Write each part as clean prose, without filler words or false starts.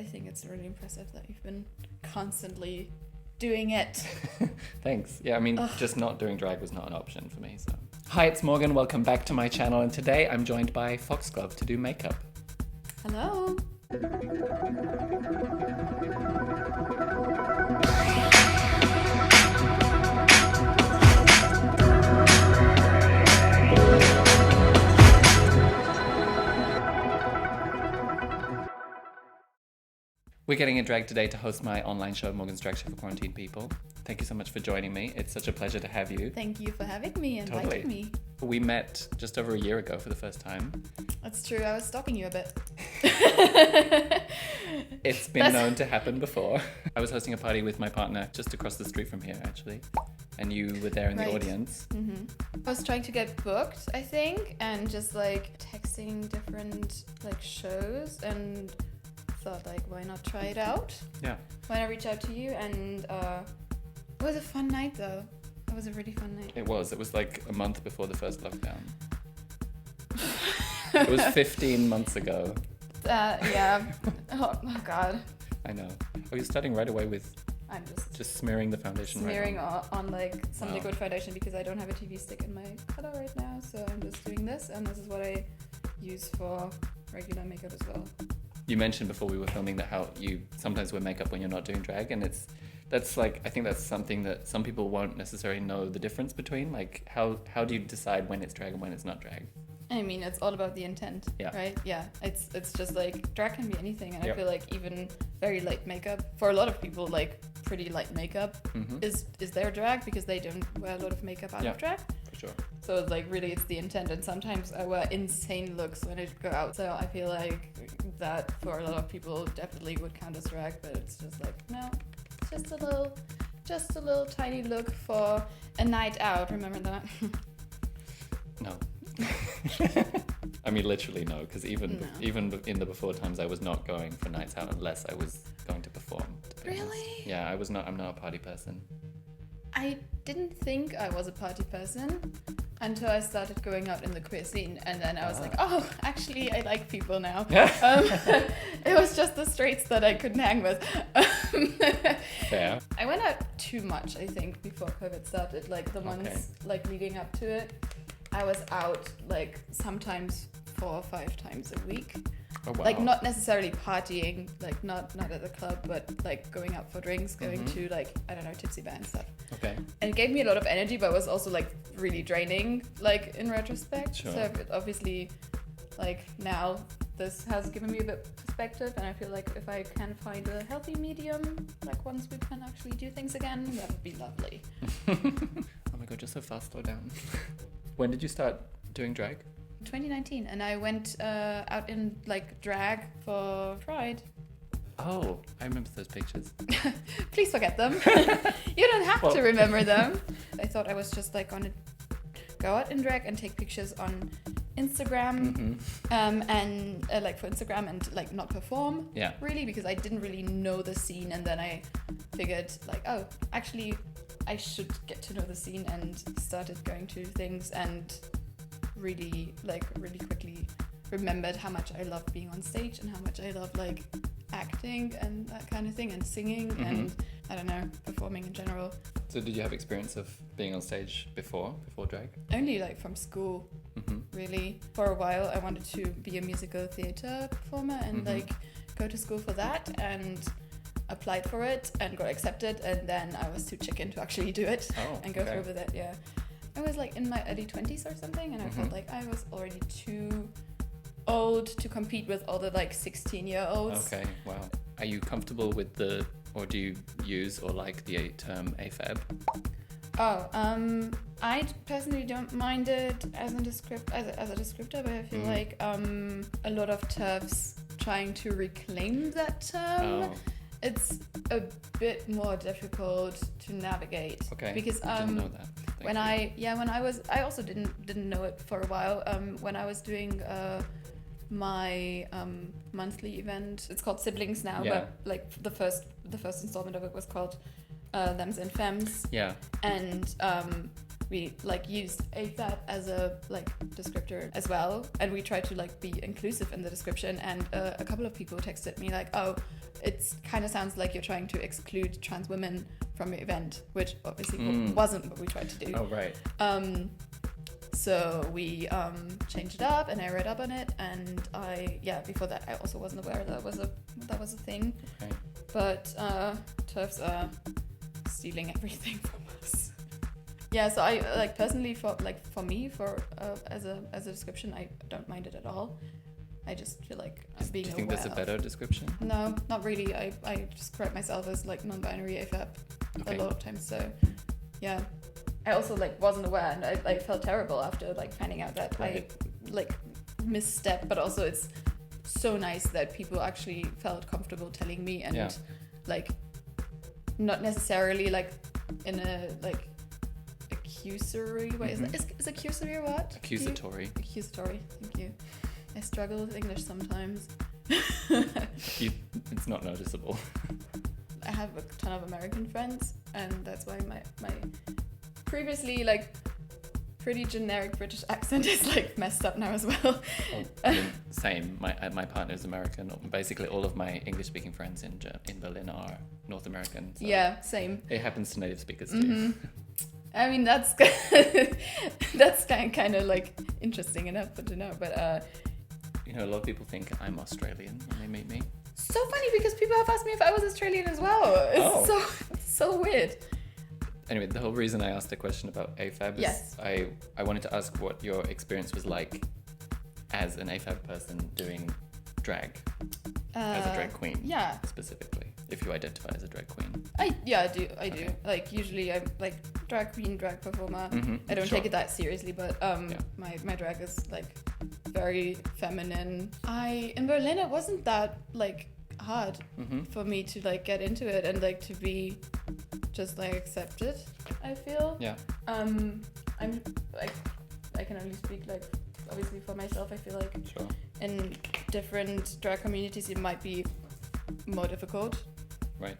think it's really impressive that you've been constantly doing it. Thanks. Yeah, I mean, just not doing drag was not an option for me, so. Hi, it's Morgan. Welcome back to my channel, and today I'm joined by Foxglove to do makeup. Hello. We're getting in drag today to host my online show, Morgan's Drag Show for Quarantine People. Thank you so much for joining me. It's such a pleasure to have you. Thank you for having me and inviting me. We met just over a year ago for the first time. That's true. I was stalking you a bit. It's been known to happen before. I was hosting a party with my partner just across the street from here, actually. And you were there in the audience. Mm-hmm. I was trying to get booked, I think, and just like texting different like shows, and thought like, why not try it out? Yeah. Why not reach out to you? And it was a fun night though. It was a really fun night. It was like a month before the first lockdown. It was 15 months ago. Yeah. Oh God. I know. Oh, you're starting right away with I'm just smearing the foundation smearing on like some liquid foundation because I don't have a TV stick in my color right now. So I'm just doing this, and this is what I use for regular makeup as well. You mentioned before we were filming that how you sometimes wear makeup when you're not doing drag, and that's like, I think that's something that some people won't necessarily know the difference between. Like how do you decide when it's drag and when it's not drag? I mean, it's all about the intent, right? Yeah, it's just like drag can be anything, and I feel like even very light makeup for a lot of people, like pretty light makeup is their drag because they don't wear a lot of makeup out of drag. For sure. So it's like really it's the intent, and sometimes I wear insane looks when I go out. So I feel like that for a lot of people definitely would count as drag, but it's just like no, it's just a little tiny look for a night out. Remember that? No. I mean, literally no, because even in the before times, I was not going for nights out unless I was going to perform. Really? Yeah, I'm not a party person. I didn't think I was a party person until I started going out in the queer scene, and then I was like, oh, actually, I like people now. It was just the straights that I couldn't hang with. Fair. I went out too much, I think, before COVID started. Like the months like leading up to it, I was out like sometimes 4 or 5 times a week. Oh, wow. Like not necessarily partying, like not at the club, but like going out for drinks, going to like, I don't know, tipsy bar and stuff. Okay. And it gave me a lot of energy, but it was also like really draining, like in retrospect. Sure. So it obviously, like now this has given me a bit of perspective, and I feel like if I can find a healthy medium, like once we can actually do things again, that would be lovely. Oh my God, you're so fast, slow down. When did you start doing drag? 2019, and I went out in like drag for Pride. Oh, I remember those pictures. Please forget them. You don't have to remember them. I thought I was just like gonna go out in drag and take pictures on Instagram, and like for Instagram and like not perform. Yeah. Really, because I didn't really know the scene, and then I figured like, oh, actually, I should get to know the scene, and started going to things and really quickly remembered how much I love being on stage and how much I love like acting and that kind of thing, and singing and I don't know, performing in general. So did you have experience of being on stage before drag? Only like from school, really. For a while I wanted to be a musical theatre performer and like go to school for that, and applied for it and got accepted, and then I was too chicken to actually do it and go through with it. Yeah, I was like in my early 20s or something, and I felt like I was already too old to compete with all the like 16-year-olds. Okay, wow. Are you comfortable with or do you use or like the term Afib? I personally don't mind it as a descriptor, but I feel like a lot of TERFs trying to reclaim that term. It's a bit more difficult to navigate. Okay. Because I didn't know that. I also didn't know it for a while. When I was doing my monthly event, it's called Siblings now, but like the first installment of it was called Thems and Femmes. Yeah. And we like used AFAB as a like descriptor as well, and we tried to like be inclusive in the description, and a couple of people texted me like, oh, it kind of sounds like you're trying to exclude trans women from your event, which obviously wasn't what we tried to do. Oh, right. So we changed it up, and I read up on it, and before that I also wasn't aware that was a thing. Okay. But TERFs are stealing everything from us. Yeah, so I like personally for me as a description, I don't mind it at all. I just feel like I'm being aware. Do you think there's a better description? No, not really. I describe myself as like non-binary AFAB a lot of times. So yeah, I also like wasn't aware, and I felt terrible after like finding out that I like misstep. But also it's so nice that people actually felt comfortable telling me, and like not necessarily like in a like accusatory way. Is accusatory a word? Accusatory. Accusatory. Thank you. I struggle with English sometimes. It's not noticeable. I have a ton of American friends, and that's why my previously like pretty generic British accent is like messed up now as well. Same. My partner is American. Basically, all of my English-speaking friends in Berlin are North American. So yeah, same. It happens to native speakers too. I mean, that's that's kind of like interesting enough to know, but you know, a lot of people think I'm Australian when they meet me. So funny, because people have asked me if I was Australian as well. It's so weird. Anyway, the whole reason I asked the question about AFAB is I wanted to ask what your experience was like as an AFAB person doing drag, as a drag queen, specifically, if you identify as a drag queen. I do. Like usually I'm like drag queen, drag performer. I don't take it that seriously, but my drag is like very feminine. In Berlin it wasn't that like hard for me to like get into it and like to be just like accepted, I feel. I'm like, I can only speak like obviously for myself. I feel like in different drag communities it might be more difficult, right?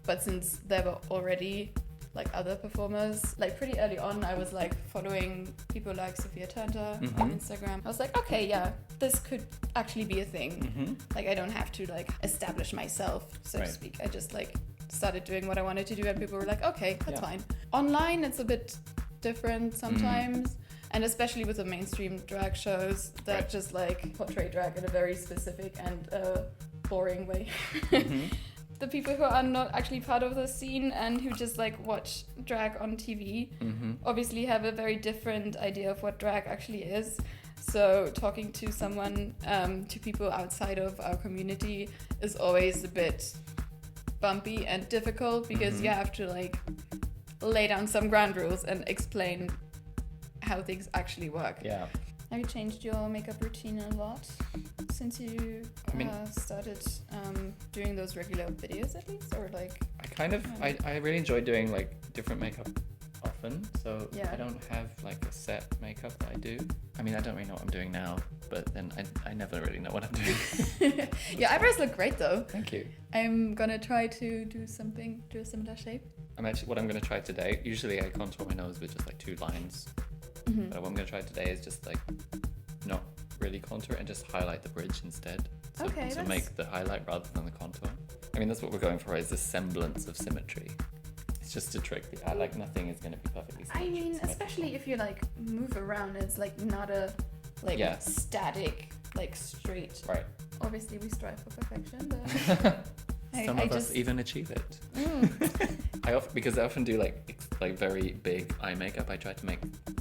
But since there were already like other performers, like pretty early on I was like following people like Sophia Turner on Instagram. I was like, okay, yeah, this could actually be a thing. Like I don't have to like establish myself, so to speak. I just like started doing what I wanted to do, and people were like, okay, that's fine. Online it's a bit different sometimes, and especially with the mainstream drag shows that just like portray drag in a very specific and boring way. The people who are not actually part of the scene and who just like watch drag on TV obviously have a very different idea of what drag actually is. So talking to someone, to people outside of our community is always a bit bumpy and difficult, because you have to like lay down some ground rules and explain how things actually work. Yeah. Have you changed your makeup routine a lot since you started doing those regular videos at least? Or like I really enjoy doing like different makeup often, so I don't have like a set makeup that I do. I mean, I don't really know what I'm doing now, but then I never really know what I'm doing. Your eyebrows look great though. Thank you. I'm gonna try to do a similar shape. What I'm gonna try today, usually I contour my nose with just like 2 lines. But what I'm going to try today is just like not really contour and just highlight the bridge instead. So make the highlight rather than the contour. I mean, that's what we're going for, is this semblance of symmetry. It's just to trick the eye, like nothing is going to be perfectly symmetrical. I mean, especially if you like move around, it's like not a like static, like straight. Right. Obviously we strive for perfection, but some of us even achieve it. Because I often do like very big eye makeup, I try to make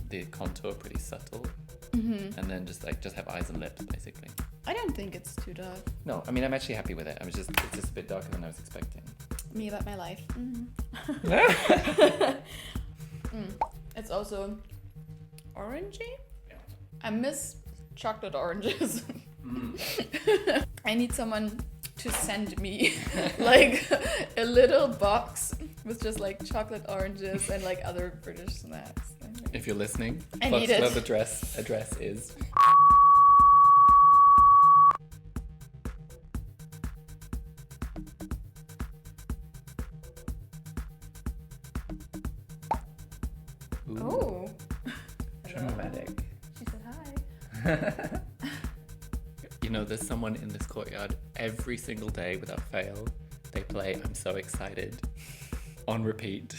the contour pretty subtle, and then just have eyes and lips basically. I don't think it's too dark. No, I mean, I'm actually happy with it. It's just a bit darker than I was expecting. Me about my life. It's also orangey. I miss chocolate oranges. I need someone to send me like a little box with just like chocolate oranges and like other British snacks. If you're listening, I need it. Foxglove address is. Oh. Dramatic. She said hi. You know, there's someone in this courtyard every single day without fail, they play I'm So Excited on repeat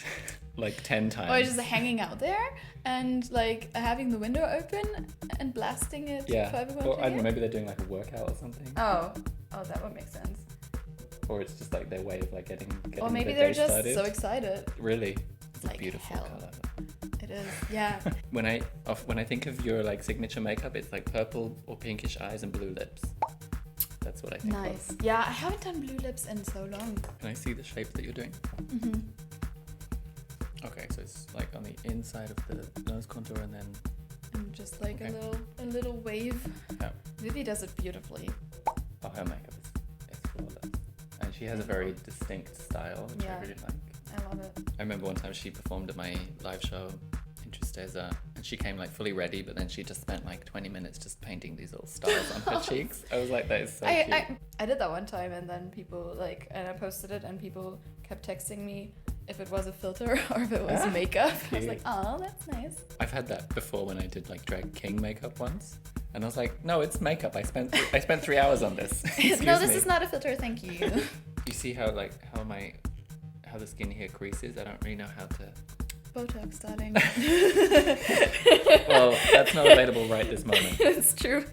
like 10 times. Or just hanging out there and like having the window open and blasting it for everyone or to I don't know, hear? maybe they're doing like a workout or something. Oh, that would make sense. Or it's just like their way of like getting Or maybe their they're day just started. so excited. Really? It's Like a beautiful hell. colour. It is, yeah. When I think of your like signature makeup, it's like purple or pinkish eyes and blue lips. That's what I think Nice. of. Yeah, I haven't done blue lips in so long. Can I see the shape that you're doing? Mm-hmm. Okay, so it's like on the inside of the nose contour and then... And just like Okay. a little wave. Yeah. Vivi does it beautifully. Oh, her makeup is flawless. And she has a very distinct style, which Yeah. I really like. I love it. I remember one time she performed at my live show in Tristeza, and she came like fully ready, but then she just spent like 20 minutes just painting these little stars on her cheeks. I was like, that is so cute. I did that one time, and then people and I posted it, and people kept texting me if it was a filter or if it was makeup. I was like, oh, that's nice. I've had that before when I did like drag king makeup once, and I was like, no, it's makeup. I spent 3 hours on this. No, this is not a filter, thank you. You see how the skin here creases? I don't really know how to... Botox, darling. Well, that's not available right this moment. It's true.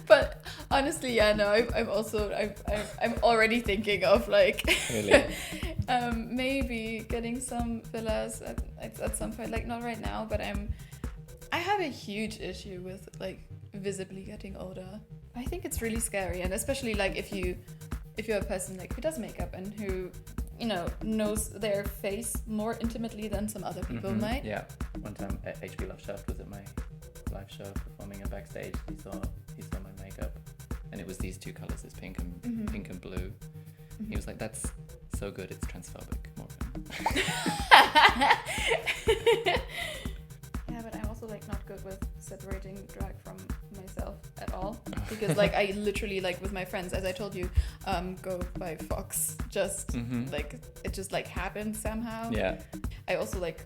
But honestly, yeah, no, I'm already thinking of like Really? maybe getting some fillers at some point. Like not right now, but I have a huge issue with like visibly getting older. I think it's really scary, and especially like if you're a person like who does makeup and who, you know, knows their face more intimately than some other people might. Yeah. One time HB Love Shaft was at my live show performing, and backstage he saw my makeup, and it was these two colours, it's pink and blue. He was like, "That's so good, it's transphobic, Morgan." Yeah, but I'm also like not good with separating drag from myself at all, because like I literally like with my friends, as I told you, go by Fox, just like it just like happened somehow. Yeah. I also like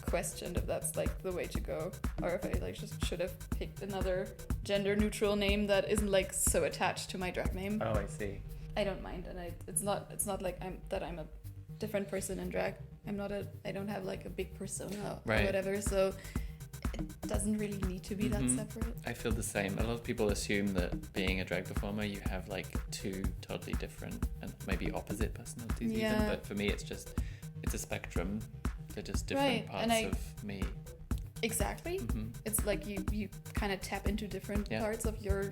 questioned if that's like the way to go, or if I like just should have picked another gender neutral name that isn't like so attached to my drag name. Oh, I see. I don't mind, and it's not like I'm a different person in drag. I don't have like a big persona or whatever, so it doesn't really need to be that separate. I feel the same. A lot of people assume that being a drag performer, you have like two totally different and maybe opposite personalities even, but for me it's a spectrum. They're just different parts of me. Exactly. It's like you kind of tap into different parts of your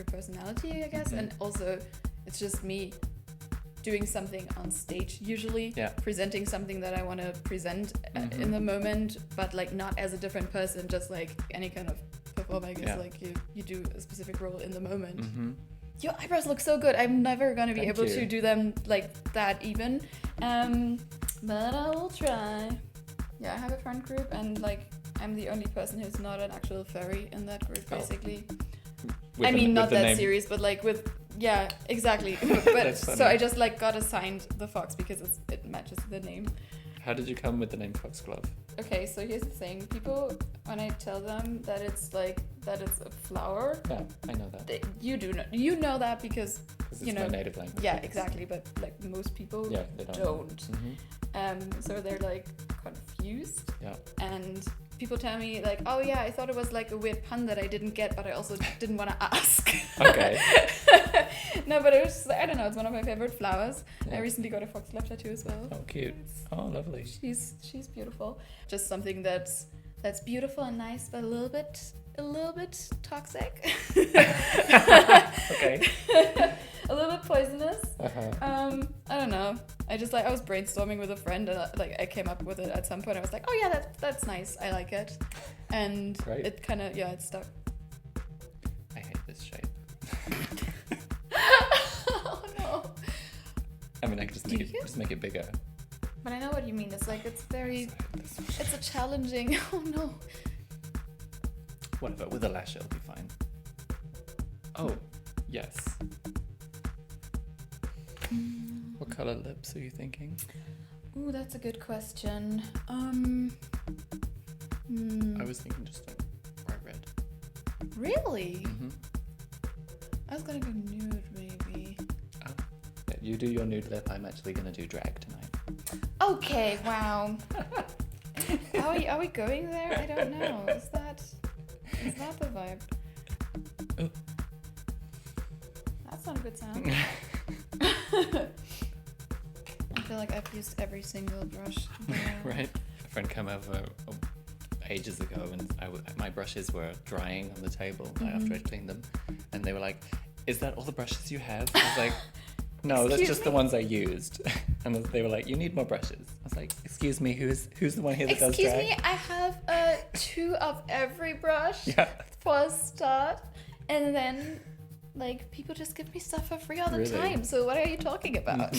personality, I guess, and also it's just me doing something on stage usually, presenting something that I want to present in the moment, but like not as a different person, just like any kind of performer, I guess. Like you do a specific role in the moment. Your eyebrows look so good. I'm never gonna be able to do them like that even, but I will try. Yeah, I have a friend group, and like I'm the only person who's not an actual furry in that group, basically. I mean, not that serious, but like with... Yeah, exactly. But so I just like got assigned the Fox because it matches the name. How did you come with the name Foxglove? Okay, so here's the thing. People, when I tell them that it's a flower. Yeah, I know that. You know that because it's you know my native language. Yeah, exactly. But like most people they don't. So they're like confused. Yeah. And people tell me like, oh yeah, I thought it was like a weird pun that I didn't get, but I also didn't want to ask. Okay. No, but it was, I don't know, it's one of my favorite flowers. I recently got a foxglove tattoo as well. Oh, cute. Oh, lovely. She's beautiful. Just something that's beautiful and nice, but a little bit toxic. Okay. A little bit poisonous. I don't know. I was brainstorming with a friend, and I came up with it at some point. I was like, oh yeah, that's nice. I like it, and it kind of it stuck. I hate this shape. Oh no. I mean, I could just make it bigger. But I know what you mean. It's like it's a challenging. Oh no. Whatever. With a lash, it'll be fine. Oh, yes. What color lips are you thinking? Ooh, that's a good question. I was thinking just like bright red. Really? I was gonna go nude maybe. you do your nude lip. I'm actually going to do drag tonight. Okay, wow. Are we going there? I don't know. Is that the vibe? Oh. That's not a good sound. I feel like I've used every single brush. Right. A friend came over ages ago, and my brushes were drying on the table after I cleaned them, and they were like, "Is that all the brushes you have?" I was like, "No, that's just the ones I used." And they were like, "You need more brushes." I was like, "Excuse me, who's the one here that does drag?" Excuse me, I have 2 of every brush for a start, and then like people just give me stuff for free all the time. So what are you talking about?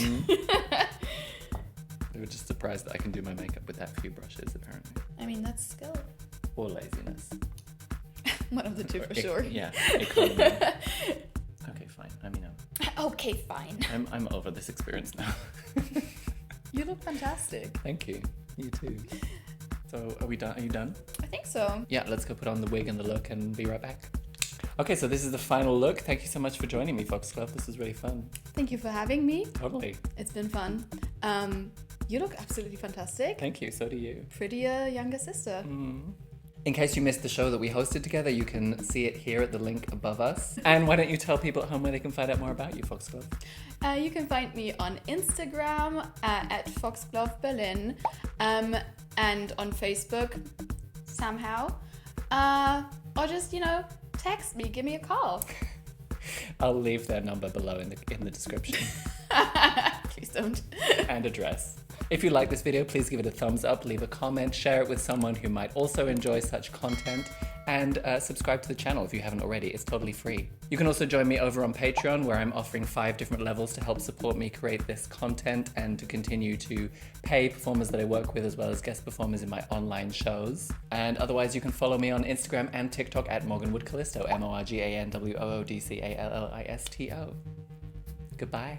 They were just surprised that I can do my makeup with that few brushes, apparently. I mean, that's skill. Or laziness. One of the two for sure. Yeah, economy. Okay, fine. I mean, okay, fine. I'm over this experience now. You look fantastic. Thank you. You too. So, are we done? Are you done? I think so. Yeah, let's go put on the wig and the look and be right back. Okay, so this is the final look. Thank you so much for joining me, Foxglove. This was really fun. Thank you for having me. Totally. It's been fun. You look absolutely fantastic. Thank you. So do you. Prettier younger sister. In case you missed the show that we hosted together, you can see it here at the link above us. And why don't you tell people at home where they can find out more about you, Foxglove? You can find me on Instagram at Foxglove Berlin, and on Facebook somehow. Or just, text me, give me a call. I'll leave their number below in the description. Please don't. And address. If you like this video, please give it a thumbs up, leave a comment, share it with someone who might also enjoy such content, and subscribe to the channel if you haven't already. It's totally free. You can also join me over on Patreon, where I'm offering 5 different levels to help support me create this content and to continue to pay performers that I work with, as well as guest performers in my online shows. And otherwise, you can follow me on Instagram and TikTok at Morganwood Callisto, MorganWoodCallisto. Goodbye.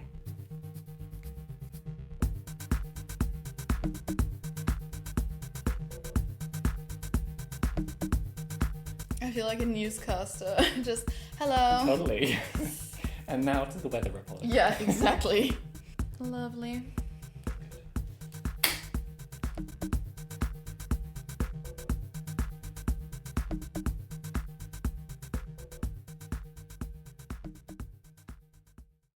I feel like a newscaster. Just, hello. Totally. And now to the weather report. Yeah, exactly. Lovely.